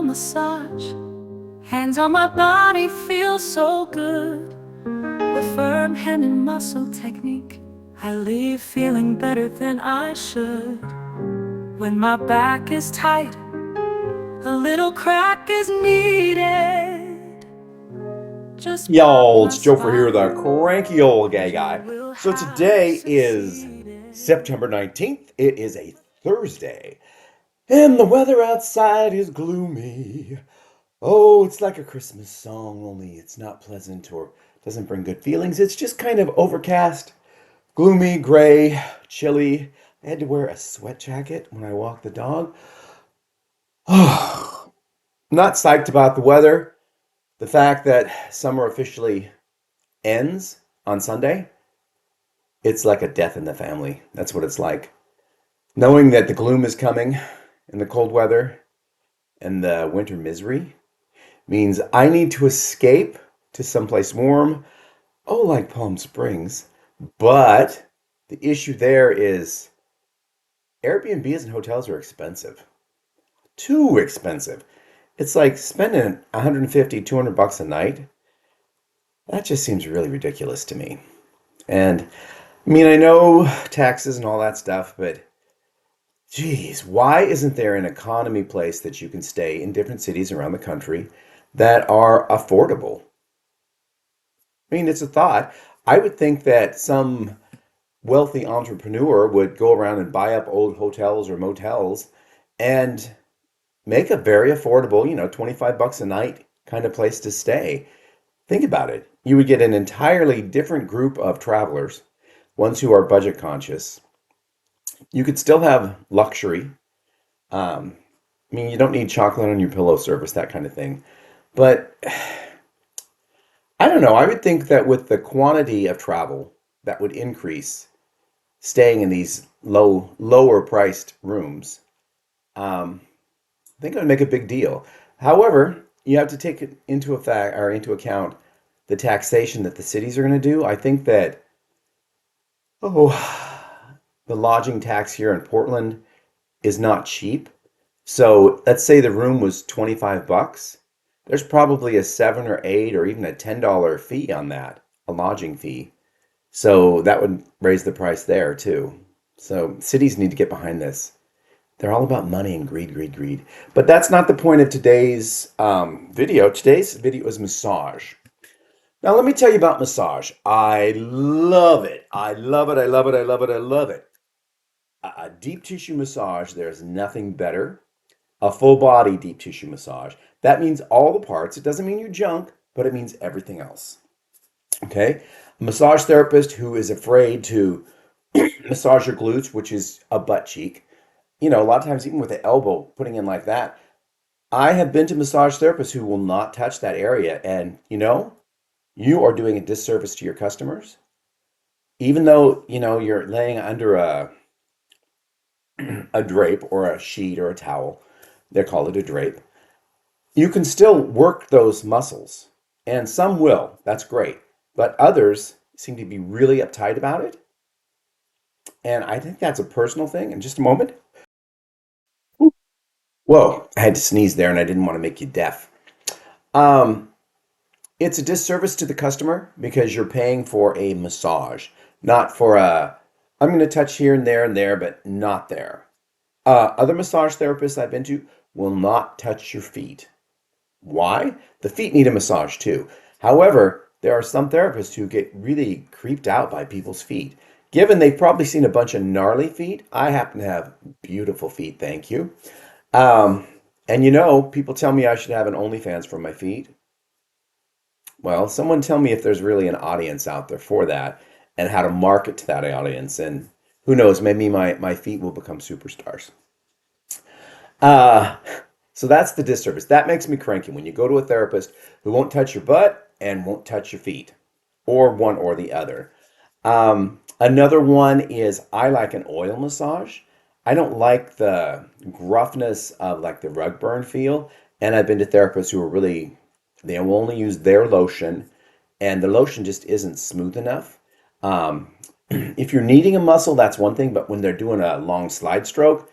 massage. Hands on my body feel so good. With firm hand and muscle technique, I leave feeling better than I should. When my back is tight, a little crack is needed. Just pop Y'all, my it's Joe for here, the spine, cranky old gay and you guy. will So have today is succeeded. September 19th. It is a Thursday, and the weather outside is gloomy. Oh, it's like a Christmas song, only it's not pleasant or doesn't bring good feelings. It's just kind of overcast, gloomy, gray, chilly. I had to wear a sweat jacket when I walked the dog. Oh, not psyched about the weather. The fact that summer officially ends on Sunday. It's like a death in the family. That's what it's like. Knowing that the gloom is coming and the cold weather and the winter misery means I need to escape to someplace warm, oh, like Palm Springs. But the issue there is Airbnbs and hotels are expensive. Too expensive. It's like spending 150, 200 bucks a night. That just seems really ridiculous to me. And I mean, I know taxes and all that stuff, but geez, why isn't there an economy place that you can stay in different cities around the country that are affordable? I mean, it's a thought. I would think that some wealthy entrepreneur would go around and buy up old hotels or motels and make a very affordable, 25 bucks a night kind of place to stay. Think about it. You would get an entirely different group of travelers, ones who are budget conscious. You could still have luxury. I mean, you don't need chocolate on your pillow service, that kind of thing. But I don't know. I would think that with the quantity of travel that would increase, staying in these lower priced rooms, I think it would make a big deal. However, you have to take it into effect or into account the taxation that the cities are going to do. I think that oh, the lodging tax here in Portland is not cheap. So let's say the room was 25 bucks. There's probably a 7 or 8 or even a $10 fee on that, a lodging fee. So that would raise the price there too. So cities need to get behind this. They're all about money and greed, greed, greed. But that's not the point of today's video. Today's video is massage. Now, let me tell you about massage. I love it. I love it. I love it. I love it. I love it. A deep tissue massage, there's nothing better. A full body deep tissue massage. That means all the parts. It doesn't mean your junk, but it means everything else. Okay? A massage therapist who is afraid to massage your glutes, which is a butt cheek. A lot of times, even with the elbow, putting in like that. I have been to massage therapists who will not touch that area. And, you are doing a disservice to your customers. Even though, you're laying under a drape or a sheet or a towel, they call it a drape. You can still work those muscles, and some will. That's great. But others seem to be really uptight about it. And I think that's a personal thing. In just a moment. Whoa, I had to sneeze there and I didn't want to make you deaf. Um, it's a disservice to the customer because you're paying for a massage, not for I'm going to touch here and there, but not there. Other massage therapists I've been to will not touch your feet. Why? The feet need a massage too. However, there are some therapists who get really creeped out by people's feet. Given they've probably seen a bunch of gnarly feet, I happen to have beautiful feet, thank you. Um, and people tell me I should have an OnlyFans for my feet. Well, someone tell me if there's really an audience out there for that and how to market to that audience. And who knows, maybe my feet will become superstars. Uh, so that's the disservice. That makes me cranky when you go to a therapist who won't touch your butt and won't touch your feet, or one or the other. Another one is I like an oil massage. I don't like the gruffness of like the rug burn feel. And I've been to therapists who are really, they will only use their lotion, and the lotion just isn't smooth enough. If you're kneading a muscle, that's one thing, but when they're doing a long slide stroke,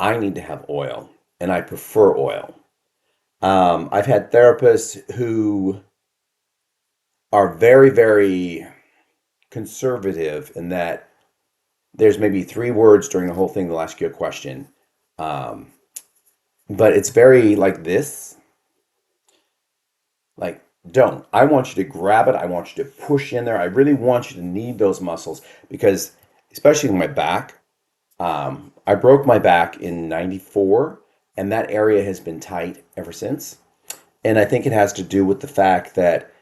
I need to have oil, and I prefer oil. I've had therapists who are very, very conservative in that there's maybe 3 words during the whole thing they'll ask you a question. Um, but it's very like this, like, don't. I want you to grab it. I want you to push in there. I really want you to need those muscles because, especially in my back, I broke my back in 94, and that area has been tight ever since. And I think it has to do with the fact that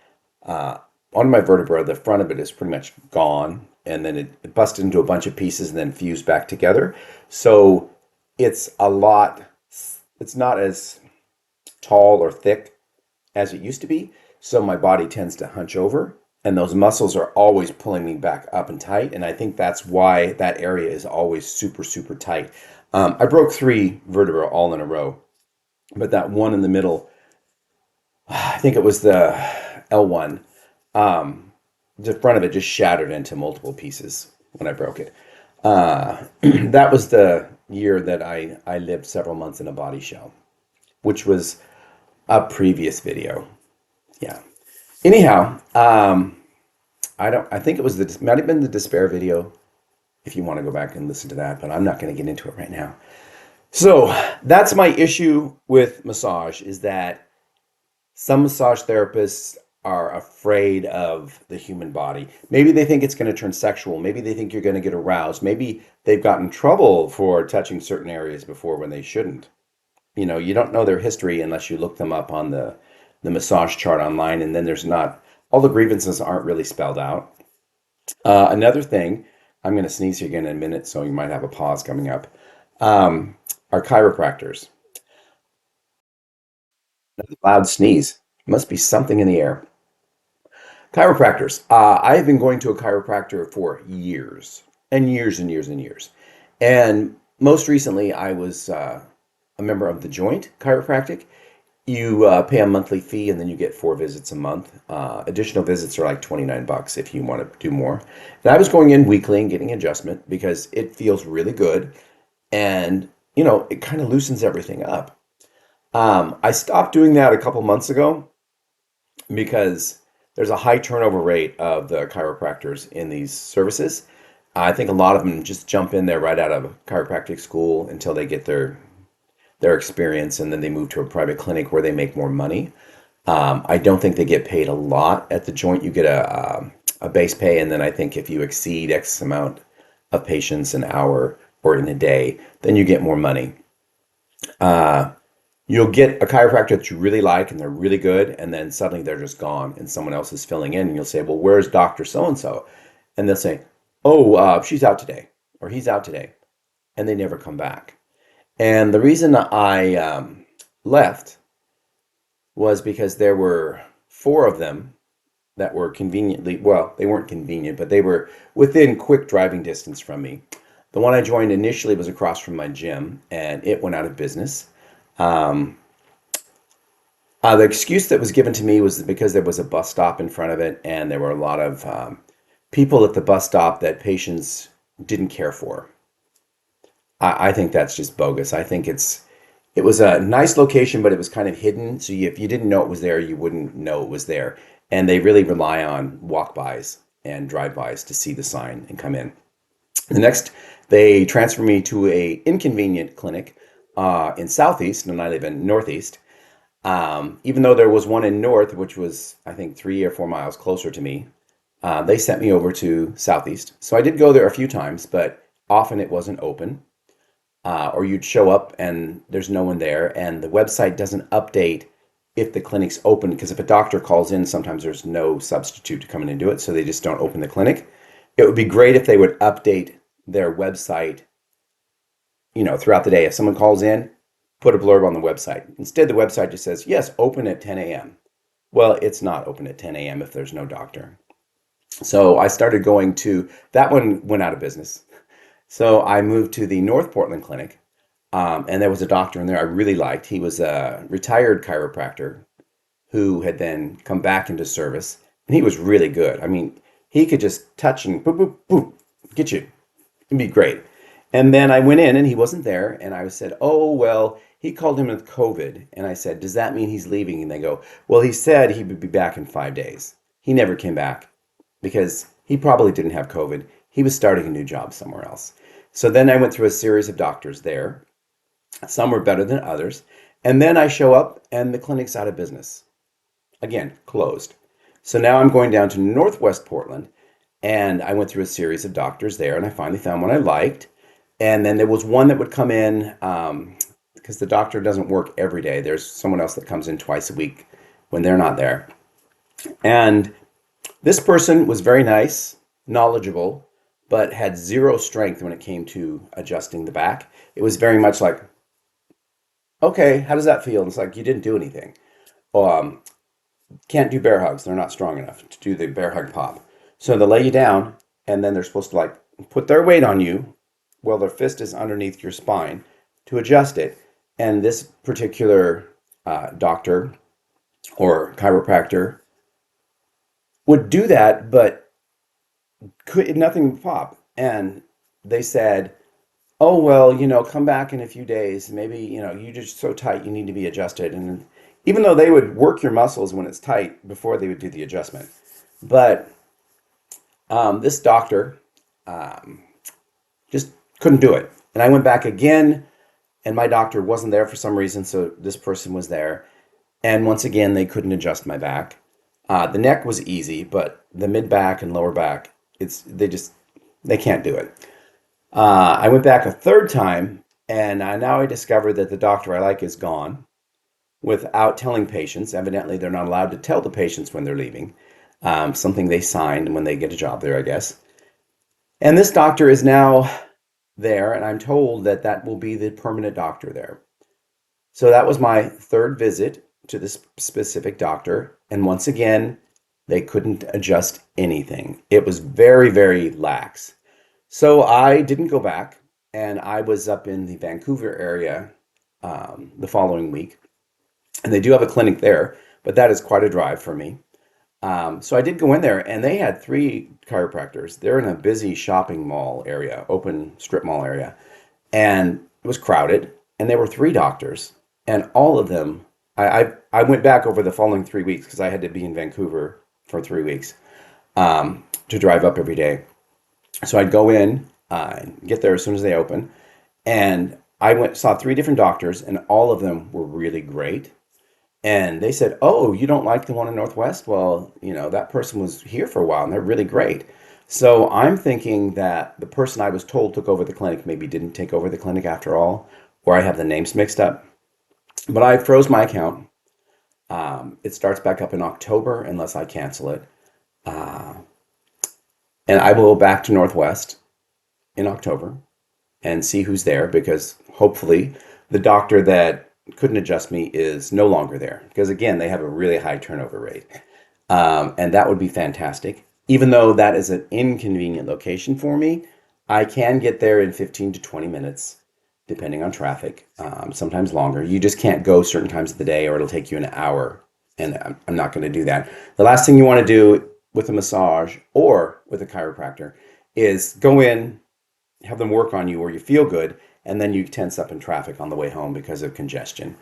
uh, on my vertebra, the front of it is pretty much gone, and then it busted into a bunch of pieces and then fused back together. So it's a lot, it's not as tall or thick as it used to be. So my body tends to hunch over, and those muscles are always pulling me back up and tight. And I think that's why that area is always super, super tight. I broke 3 vertebrae all in a row, but that one in the middle, I think it was the L1. Um, the front of it just shattered into multiple pieces when I broke it. That was the year that I lived several months in a body shell, which was a previous video. Yeah. Anyhow, I think it was might have been the despair video if you want to go back and listen to that, but I'm not going to get into it right now. So that's my issue with massage is that some massage therapists are afraid of the human body. Maybe they think it's going to turn sexual. Maybe they think you're going to get aroused. Maybe they've gotten in trouble for touching certain areas before when they shouldn't. You don't know their history unless you look them up on the massage chart online, and then there's not all the grievances aren't really spelled out. Another thing, I'm going to sneeze here again in a minute, so you might have a pause coming up. Um, are chiropractors. Loud sneeze. Must be something in the air. Chiropractors. I have been going to a chiropractor for years and years and years and years. And most recently, I was a member of the Joint Chiropractic. You pay a monthly fee and then you get 4 visits a month. Additional visits are like $29 if you want to do more. And I was going in weekly and getting adjustment because it feels really good and it kind of loosens everything up. I stopped doing that a couple months ago because there's a high turnover rate of the chiropractors in these services. I think a lot of them just jump in there right out of chiropractic school until they get their experience and then they move to a private clinic where they make more money. I don't think they get paid a lot at the Joint. You get a base pay, and then I think if you exceed X amount of patients an hour or in a day, then you get more money. Uh, You'll get a chiropractor that you really like and they're really good, and then suddenly they're just gone and someone else is filling in, and you'll say, "Well, where's Dr. So and so?" And they'll say, "Oh, she's out today," or "He's out today," and they never come back. And the reason I left was because there were 4 of them that were conveniently, well, they weren't convenient, but they were within quick driving distance from me. The one I joined initially was across from my gym, and it went out of business. Um, the excuse that was given to me was because there was a bus stop in front of it, and there were a lot of people at the bus stop that patients didn't care for. I think that's just bogus. I think it was a nice location, but it was kind of hidden. So if you didn't know it was there, you wouldn't know it was there. And they really rely on walk-bys and drive-bys to see the sign and come in. The next, they transfer me to a inconvenient clinic in Southeast, and I live in Northeast. Even though there was one in North, which was I think 3 or 4 miles closer to me, they sent me over to Southeast. So I did go there a few times, but often it wasn't open, or you'd show up and there's no one there, and the website doesn't update if the clinic's open because if a doctor calls in, sometimes there's no substitute to come in and do it, so they just don't open the clinic. It would be great if they would update their website, throughout the day. If someone calls in, put a blurb on the website. Instead, the website just says, yes, open at 10 a.m. Well, it's not open at 10 a.m. if there's no doctor. So I started going to, that one went out of business. So I moved to the North Portland clinic, and there was a doctor in there I really liked. He was a retired chiropractor who had then come back into service, and he was really good. I mean, he could just touch and boop, boop, boop, get you. It'd be great. And then I went in and he wasn't there, and I said, "Oh, well, he called him with COVID. And I said, does that mean he's leaving? And they go, well, he said he would be back in 5 days. He never came back because he probably didn't have COVID. He was starting a new job somewhere else. So then I went through a series of doctors there. Some were better than others. And then I show up and the clinic's out of business. Again, closed. So now I'm going down to Northwest Portland, and I went through a series of doctors there, and I finally found one I liked. And then there was one that would come in because the doctor doesn't work every day. There's someone else that comes in twice a week when they're not there. And this person was very nice, knowledgeable, but had zero strength when it came to adjusting the back. It was very much like, okay, how does that feel? And it's like, you didn't do anything. Um, can't do bear hugs. They're not strong enough to do the bear hug pop. So they lay you down, and then they're supposed to like put their weight on you while their fist is underneath your spine to adjust it. And this particular doctor or chiropractor would do that, but nothing would pop. And they said, oh, well, come back in a few days. Maybe, you're just so tight, you need to be adjusted. And even though they would work your muscles when it's tight before they would do the adjustment. But this doctor just couldn't do it. And I went back again, and my doctor wasn't there for some reason, so this person was there. And once again, they couldn't adjust my back. The neck was easy, but the mid back and lower back, they can't do it. I went back a third time, and now I discovered that the doctor I like is gone without telling patients. Evidently, they're not allowed to tell the patients when they're leaving. Something they signed when they get a job there, I guess. And this doctor is now there, and I'm told that that will be the permanent doctor there. So that was my third visit to this specific doctor. And once again, they couldn't adjust anything. It was very, very lax. So I didn't go back, and I was up in the Vancouver area the following week. And they do have a clinic there, but that is quite a drive for me. So I did go in there, and they had three chiropractors. They're in a busy shopping mall area, open strip mall area, and it was crowded. And there were three doctors, and all of them. I went back over the following 3 weeks because I had to be in Vancouver for 3 weeks to drive up every day. So I'd go in, get there as soon as they open, and I saw three different doctors, and all of them were really great. And they said, oh, you don't like the one in Northwest? Well, that person was here for a while and they're really great. So I'm thinking that the person I was told took over the clinic maybe didn't take over the clinic after all, or I have the names mixed up. But I froze my account. It starts back up in October unless I cancel it. And I will go back to Northwest in October and see who's there, because hopefully the doctor that couldn't adjust me is no longer there, because again, they have a really high turnover rate. And that would be fantastic. Even though that is an inconvenient location for me, I can get there in 15 to 20 minutes, depending on traffic, sometimes longer. You just can't go certain times of the day or it'll take you an hour. And I'm not going to do that. The last thing you want to do with a massage or with a chiropractor is go in, have them work on you where you feel good, and then you tense up in traffic on the way home because of congestion.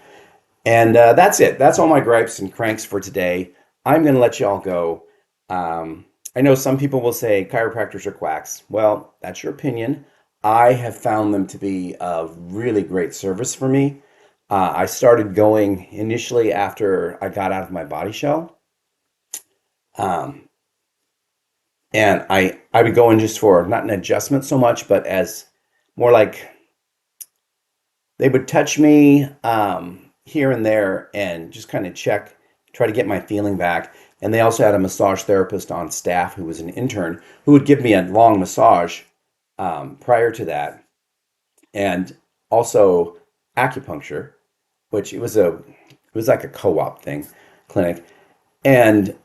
And that's it. That's all my gripes and cranks for today. I'm going to let you all go. I know some people will say chiropractors are quacks. Well, that's your opinion. I have found them to be of really great service for me. I started going initially after I got out of my body shell. Um, and I would go in just for not an adjustment so much, but as more like they would touch me here and there and just kind of check, try to get my feeling back. And they also had a massage therapist on staff who was an intern who would give me a long massage prior to that, and also acupuncture, which it was like a co-op thing, clinic, and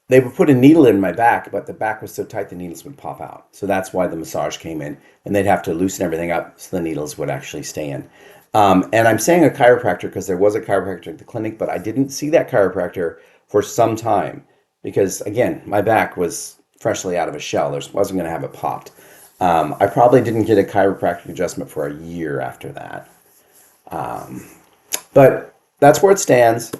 they would put a needle in my back, but the back was so tight the needles would pop out. So that's why the massage came in, and they'd have to loosen everything up so the needles would actually stay in. And I'm saying a chiropractor because there was a chiropractor at the clinic, but I didn't see that chiropractor for some time because, again, my back was freshly out of a shell. There wasn't going to have it popped. I probably didn't get a chiropractic adjustment for a year after that. But that's where it stands.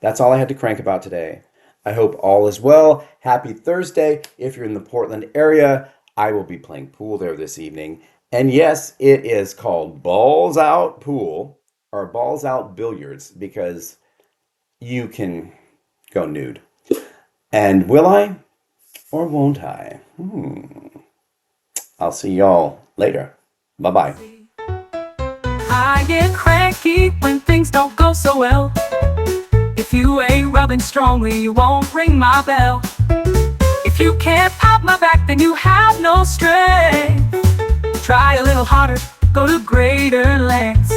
That's all I had to crank about today. I hope all is well. Happy Thursday. If you're in the Portland area, I will be playing pool there this evening. And yes, it is called Balls Out Pool or Balls Out Billiards because you can go nude. And will I or won't I? I'll see y'all later. Bye-bye. I get cranky when things don't go so well. If you ain't rubbing strongly, you won't ring my bell. If you can't pop my back, then you have no strength. Try a little harder, go to greater lengths.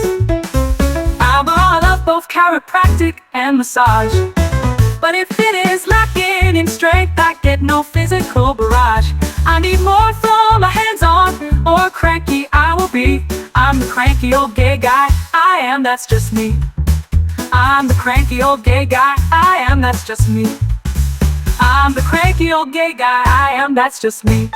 I'm all of both chiropractic and massage. But if it is lacking in strength, I get no physical barrage. I need more throw my hands on, or cranky I will be. I'm the cranky old gay guy, I am, that's just me. I'm the cranky old gay guy, I am, that's just me. I'm the cranky old gay guy, I am, that's just me.